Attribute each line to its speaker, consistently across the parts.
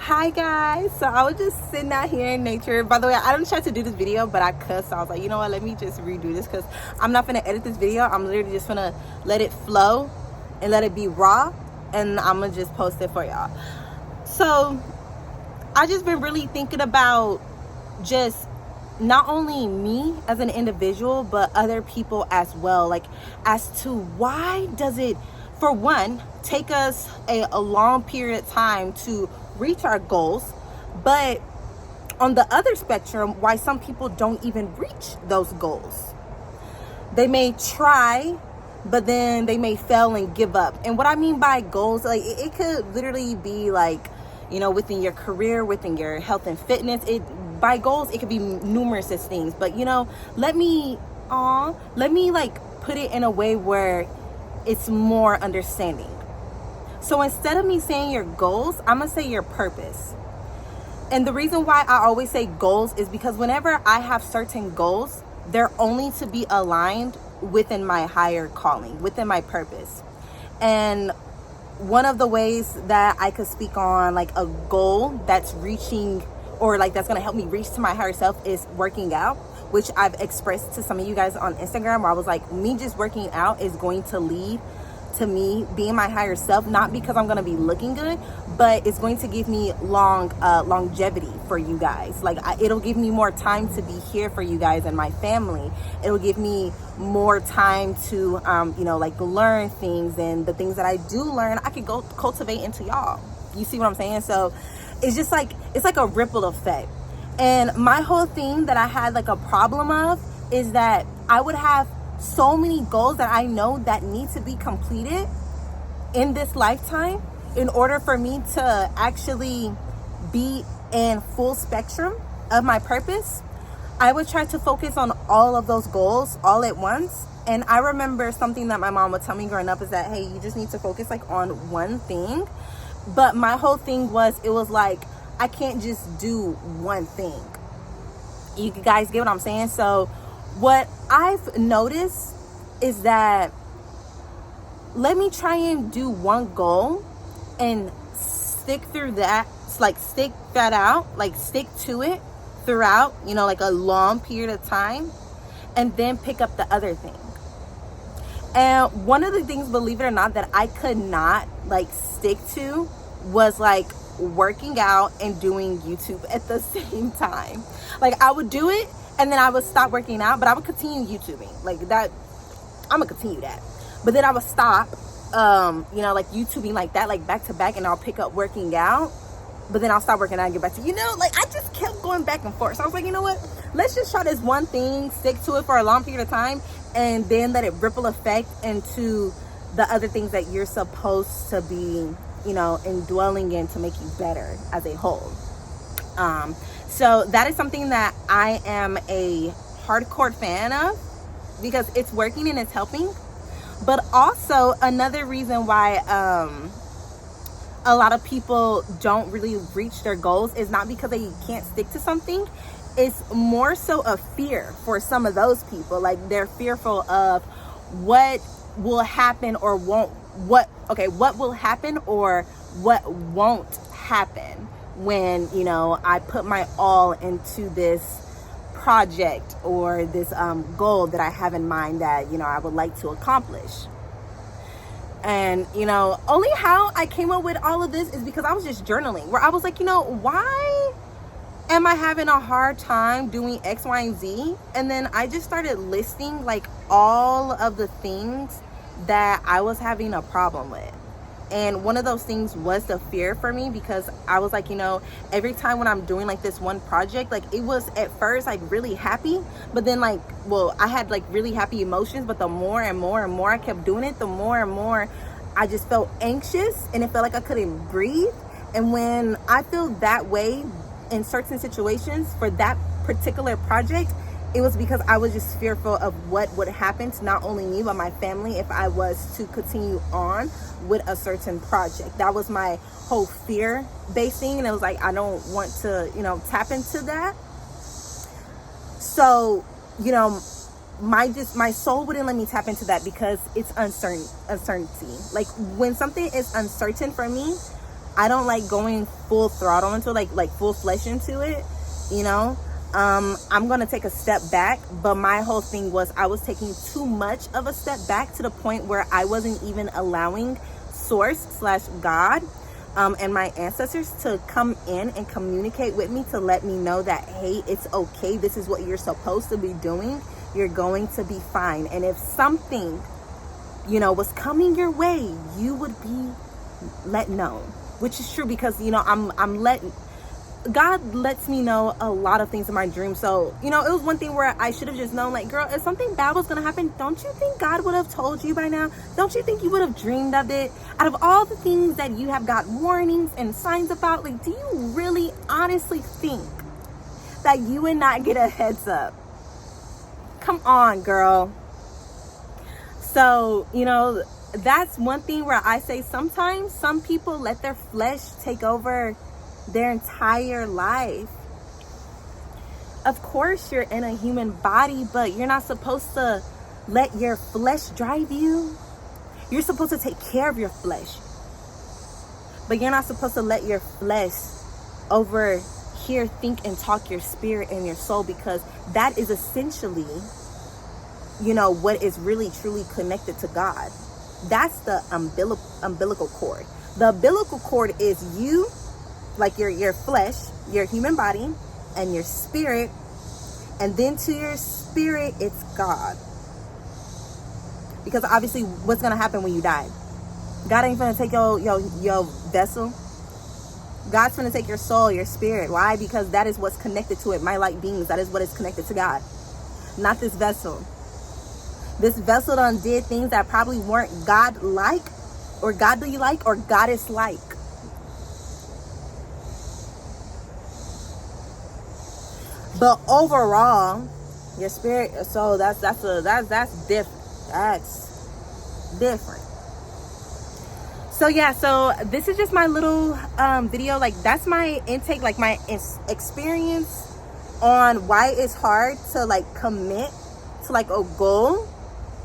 Speaker 1: Hi guys, so I was just sitting out here in nature. By the way, I didn't try to do this video, but I cussed, so I was like, you know what, let me just redo this because I'm not gonna edit this video. I'm literally just gonna let it flow and let it be raw, and I'm gonna just post it for y'all. So I just been really thinking about just not only me as an individual, but other people as well, like as to why does it, for one, take us a long period of time to reach our goals, but on the other spectrum, why some people don't even reach those goals. They may try, but then they may fail and give up. And what I mean by goals, like it could literally be like, you know, within your career, within your health and fitness. By goals, it could be numerous things, but you know, let me like put it in a way where it's more understanding. So instead of me saying your goals, I'm gonna say your purpose. And the reason why I always say goals is because whenever I have certain goals, they're only to be aligned within my higher calling, within my purpose. And one of the ways that I could speak on like a goal that's reaching, or like that's gonna help me reach to my higher self, is working out, which I've expressed to some of you guys on Instagram, where I was like, me just working out is going to lead to me being my higher self, not because I'm gonna be looking good, but it's going to give me longevity for you guys. Like it'll give me more time to be here for you guys and my family. It'll give me more time to you know, like learn things, and the things that I do learn, I could go cultivate into y'all. You see what I'm saying? So it's just like, it's like a ripple effect. And my whole thing that I had like a problem of is that I would have so many goals that I know that need to be completed in this lifetime in order for me to actually be in full spectrum of my purpose. I would try to focus on all of those goals all at once. And I remember something that my mom would tell me growing up is that, hey, you just need to focus like on one thing. But my whole thing was, it was like, I can't just do one thing. You guys get what I'm saying? So what I've noticed is that, let me try and do one goal and stick through that, like stick that out, like stick to it throughout, you know, like a long period of time, and then pick up the other thing. And one of the things, believe it or not, that I could not like stick to was like working out and doing YouTube at the same time. Like I would do it and then I would stop working out, but I would continue YouTubing like that. I'm gonna continue that, but then I would stop you know, like YouTubing like that, like back to back, and I'll pick up working out, but then I'll stop working out and get back to, you know, like I just kept going back and forth. So I was like, you know what, let's just try this one thing, stick to it for a long period of time, and then let it ripple effect into the other things that you're supposed to be, you know, indwelling in to make you better as a whole. So that is something that I am a hardcore fan of because it's working and it's helping. But also another reason why a lot of people don't really reach their goals is not because they can't stick to something. It's more so a fear for some of those people. Like they're fearful of what will happen or won't, what will happen or what won't happen when, you know, I put my all into this project or this goal that I have in mind that, you know, I would like to accomplish. And, you know, only how I came up with all of this is because I was just journaling, where I was like, you know, why am I having a hard time doing X, Y, and Z? And then I just started listing like all of the things that I was having a problem with. And one of those things was the fear for me, because I was like, you know, every time when I'm doing like this one project, like it was at first like really happy, but then like, well, I had like really happy emotions, but the more and more and more I kept doing it, the more and more I just felt anxious, and it felt like I couldn't breathe. And when I feel that way in certain situations for that particular project, it was because I was just fearful of what would happen to not only me, but my family if I was to continue on with a certain project. That was my whole fear-based thing. And it was like, I don't want to, you know, tap into that. So, you know, my soul wouldn't let me tap into that because it's uncertainty. Like when something is uncertain for me, I don't like going full throttle into it, like full flesh into it, you know. I'm gonna take a step back, but my whole thing was I was taking too much of a step back to the point where I wasn't even allowing Source/God and my ancestors to come in and communicate with me to let me know that, hey, it's okay, this is what you're supposed to be doing, you're going to be fine. And if something, you know, was coming your way, you would be let know, which is true, because, you know, God lets me know a lot of things in my dreams. So, you know, it was one thing where I should have just known, like, girl, if something bad was gonna happen, don't you think God would have told you by now? Don't you think you would have dreamed of it? Out of all the things that you have got warnings and signs about, like, do you really honestly think that you would not get a heads up? Come on, girl. So, you know, that's one thing where I say sometimes some people let their flesh take over their entire life. Of course, you're in a human body, but you're not supposed to let your flesh drive you. You're supposed to take care of your flesh, but you're not supposed to let your flesh over here think and talk your spirit and your soul, because that is essentially, you know, what is really truly connected to God. That's the umbilical cord. The umbilical cord is you, like your flesh, your human body, and your spirit, and then to your spirit it's God. Because obviously, what's gonna happen when you die? God ain't gonna take your vessel. God's gonna take your soul, your spirit. Why? Because that is what's connected to it. My light beings, that is what is connected to God, not this vessel. This vessel done did things that probably weren't God-like, or godly-like, or goddess-like. But overall, your spirit, your soul, that's different. That's different. So yeah, so this is just my little video. Like, that's my intake, like my experience on why it's hard to like commit to like a goal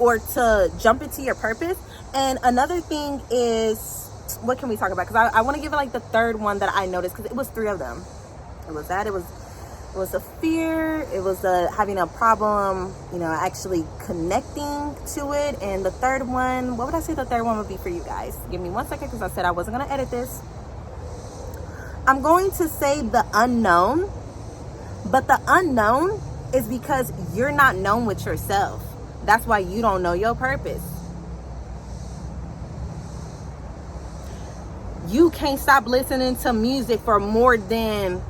Speaker 1: or to jump into your purpose. And another thing is, what can we talk about? Because I want to give it like the third one that I noticed, because it was 3 of them. It was that, it was the fear, it was the having a problem, you know, actually connecting to it. And the third one, what would I say the third one would be for you guys? Give me 1 second, because I said I wasn't going to edit this. I'm going to say the unknown, but the unknown is because you're not known with yourself. That's why you don't know your purpose. You can't stop listening to music for more than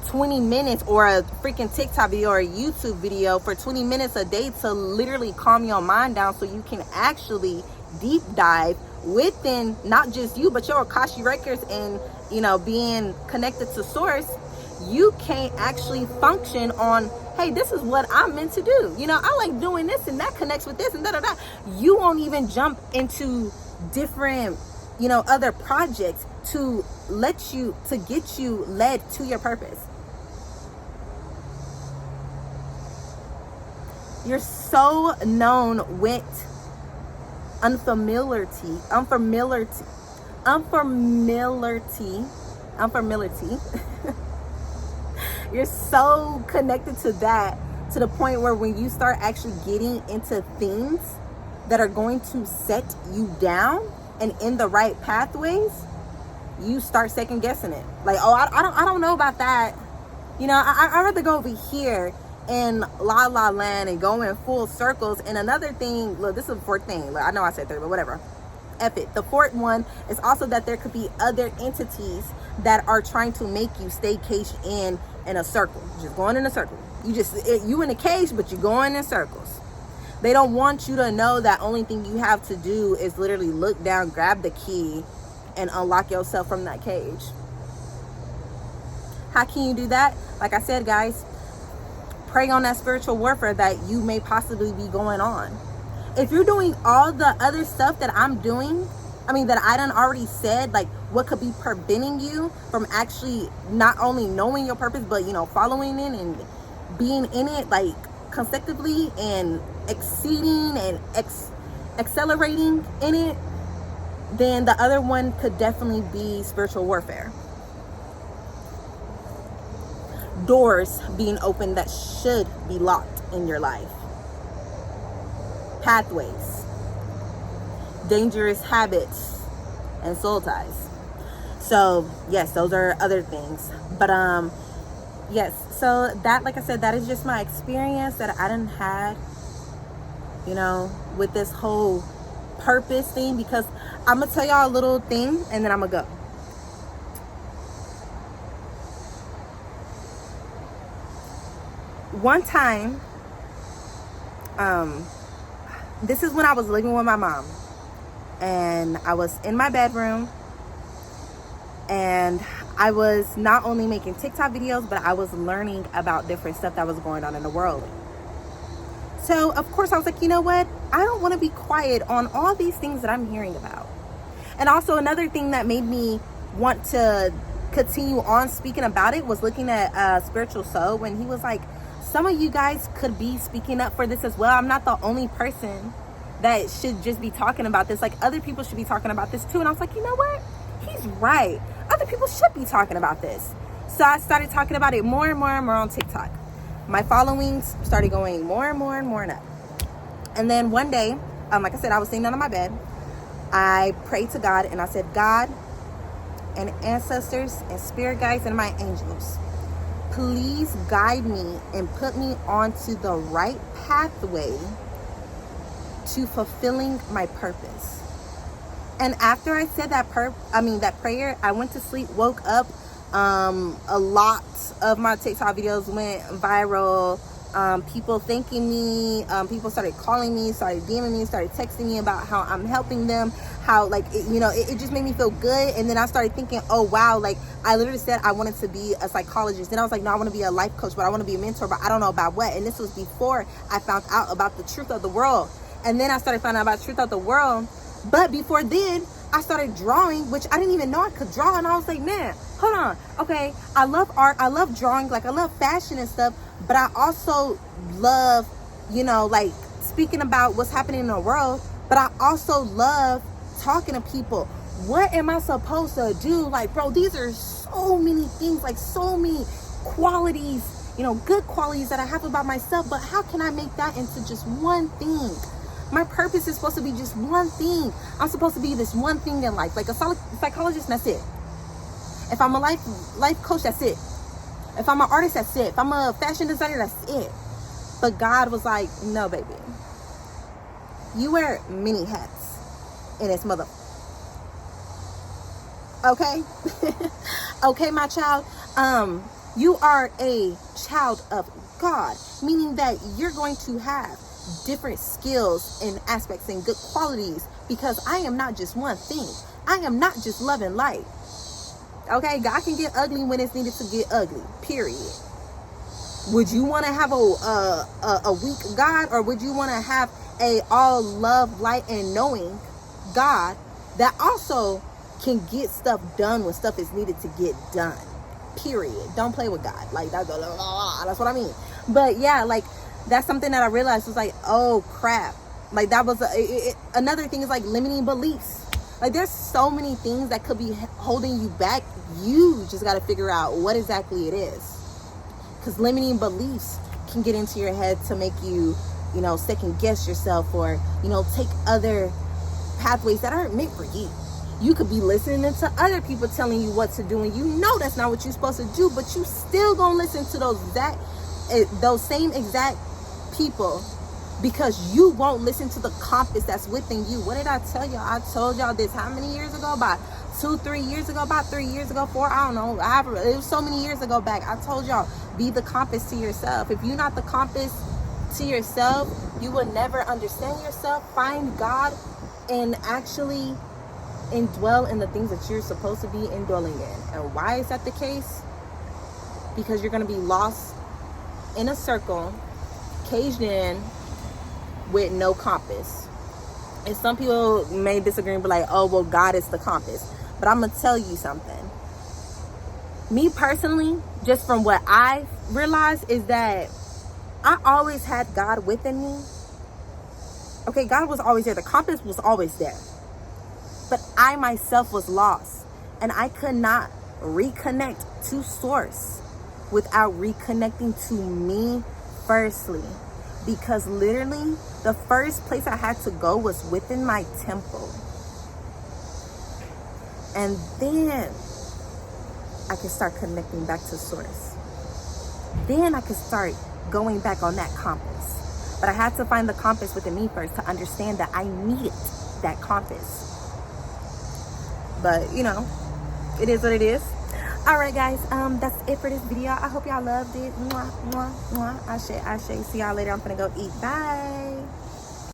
Speaker 1: 20 minutes, or a freaking TikTok video or a YouTube video for 20 minutes a day, to literally calm your mind down so you can actually deep dive within not just you, but your Akashic records, and, you know, being connected to source. You can't actually function on, hey, this is what I'm meant to do. You know, I like doing this, and that connects with this, and da-da-da. You won't even jump into different, you know, other projects to get you led to your purpose. You're so known with unfamiliarity. You're so connected to that, to the point where when you start actually getting into things that are going to set you down and in the right pathways, you start second guessing it. Like, oh, I don't know about that. You know, I'd rather go over here in La La Land and go in full circles. And another thing, look, this is the 4th thing. Look, I know I said 3, but whatever. F it. The 4th one is also that there could be other entities that are trying to make you stay caged in a circle. Just going in a circle. You in a cage, but you're going in circles. They don't want you to know that only thing you have to do is literally look down, grab the key, and unlock yourself from that cage. How can you do that? Like I said, guys, pray on that spiritual warfare that you may possibly be going on. If you're doing all the other stuff that I'm doing, that I done already said, like what could be preventing you from actually not only knowing your purpose, but, you know, following it and being in it, like consecutively, and exceeding and accelerating in it, then the other one could definitely be spiritual warfare. Doors being open that should be locked in your life. Pathways. Dangerous habits and soul ties. So yes, those are other things. But yes, so that, like I said, that is just my experience that I done had, you know, with this whole purpose thing. Because I'm gonna tell y'all a little thing and then I'm gonna go. One time, this is when I was living with my mom, and I was in my bedroom, and I was not only making TikTok videos, but I was learning about different stuff that was going on in the world. So of course I was like, you know what? I don't want to be quiet on all these things that I'm hearing about. And also another thing that made me want to continue on speaking about it was looking at Spiritual Soul, when he was like, some of you guys could be speaking up for this as well. I'm not the only person that should just be talking about this. Like, other people should be talking about this too. And I was like, you know what? He's right. Other people should be talking about this. So I started talking about it more and more and more on TikTok. My followings started going more and more and more and up. And then one day, like I said, I was sitting down on my bed. I prayed to God and I said, God and ancestors and spirit guides and my angels, please guide me and put me onto the right pathway to fulfilling my purpose. And after I said that prayer, I went to sleep, woke up. A lot of my TikTok videos went viral. People thanking me. People started calling me, started DMing me, started texting me about how I'm helping them. How, like, it just made me feel good. And then I started thinking, oh wow, like, I literally said I wanted to be a psychologist. Then I was like, no, I want to be a life coach, but I want to be a mentor, but I don't know about what. And this was before I found out about the truth of the world. And then I started finding out about the truth of the world. But before then, I started drawing, which I didn't even know I could draw. And I was like, man, hold on. Okay, I love art. I love drawing. Like, I love fashion and stuff. But I also love, like, speaking about what's happening in the world. But I also love talking to people. What am I supposed to do? Like, bro, these are so many things, like so many qualities, good qualities that I have about myself. But how can I make that into just one thing? My purpose is supposed to be just one thing. I'm supposed to be this one thing in life. Like a psychologist, that's it. If I'm a life coach, that's it. If I'm an artist, that's it. If I'm a fashion designer, that's it. But God was like, no, baby. You wear many hats in this mother. Okay? Okay, my child. You are a child of God, meaning that you're going to have different skills and aspects and good qualities, because I am not just one thing. I am not just love and light. Okay, God can get ugly when it's needed to get ugly, period. Would you want to have a weak God, or would you want to have a all love, light, and knowing God that also can get stuff done when stuff is needed to get done, period? Don't play with God. Like, that's what I mean. But yeah, like, that's something that I realized was like, oh crap. Like, that was another thing is like limiting beliefs. Like, there's so many things that could be holding you back. You just got to figure out what exactly it is. Because limiting beliefs can get into your head to make you, second guess yourself, or, take other pathways that aren't meant for you. You could be listening to other people telling you what to do, and that's not what you're supposed to do, but you still gonna listen to those same exact people, because you won't listen to the compass that's within you. What did I tell y'all? I told y'all this how many years ago? About 2-3 years ago, about 3 years ago, 4, I don't know. It was so many years ago back. I told y'all, be the compass to yourself. If you're not the compass to yourself, you will never understand yourself, find God, and actually indwell in the things that you're supposed to be indwelling in. And why is that the case? Because you're going to be lost in a circle, caged in with no compass. And some people may disagree and be like, oh, well, God is the compass. But I'm going to tell you something. Me personally, just from what I realized, is that I always had God within me. Okay, God was always there. The compass was always there. but I myself was lost, and I could not reconnect to source without reconnecting to me firstly, because literally the first place I had to go was within my temple, and then I can start connecting back to source. Then I can start going back on that compass. But I had to find the compass within me first to understand that I needed that compass. But you know, it is what it is. All right, guys, that's it for this video. I hope y'all loved it. Mwah, mwah, mwah. Ashe, ashe. See y'all later. I'm gonna go eat. Bye.